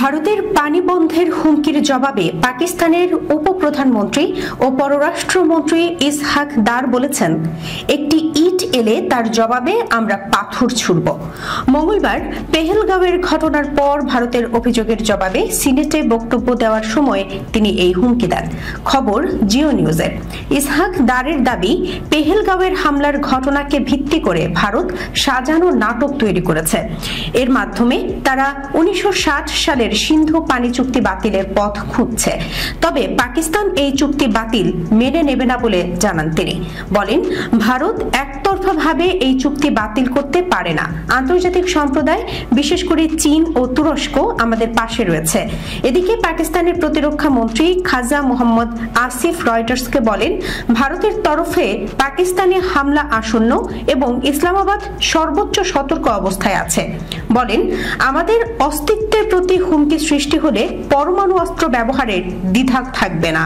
ভারতের পানি বন্ধের হুমকির জবাবে পাকিস্তানের উপপ্রধানমন্ত্রী ও পররাষ্ট্রমন্ত্রী ইসহাক দার বলেছেন, একটি ইট এলে তার জবাবে আমরা পাথর ছুড়ব। মঙ্গলবার পেহেলগাঁওয়ের ঘটনার পর ভারতের অভিযোগের জবাবে সিনেটে বক্তব্য দেওয়ার সময় তিনি এই হুমকি দেন। খবর জিও নিউজের। ইসহাক দারের দাবি, পেহেলগাঁওয়ের হামলার ঘটনাকে ভিত্তি করে ভারত সাজানো নাটক তৈরি করেছে। এর মাধ্যমে তারা 1960 সালের সিন্ধু পানি চুক্তি বাতিলের পথ খুঁজছে। তবে পাকিস্তান এই চুক্তি বাতিল মেনে নেবে না বলে জানান তিনি। বলেন, ভারত একতরফাভাবে এই চুক্তি বাতিল করতে পারে না। আন্তর্জাতিক সম্প্রদায়, বিশেষ করে চীন ও তুরস্ক আমাদের পাশে রয়েছে। এদিকে পাকিস্তানের প্রতিরক্ষা মন্ত্রী খাজা মোহাম্মদ আসিফ রয়টার্সকে বলেন, ভারতের তরফে পাকিস্তানে হামলা আসন্ন এবং ইসলামাবাদ সর্বোচ্চ সতর্ক অবস্থায় আছে। বলেন, আমাদের অস্তিত্বের প্রতি হুমকি সৃষ্টি হলে পরমাণু অস্ত্র ব্যবহারের দ্বিধা থাকবে না।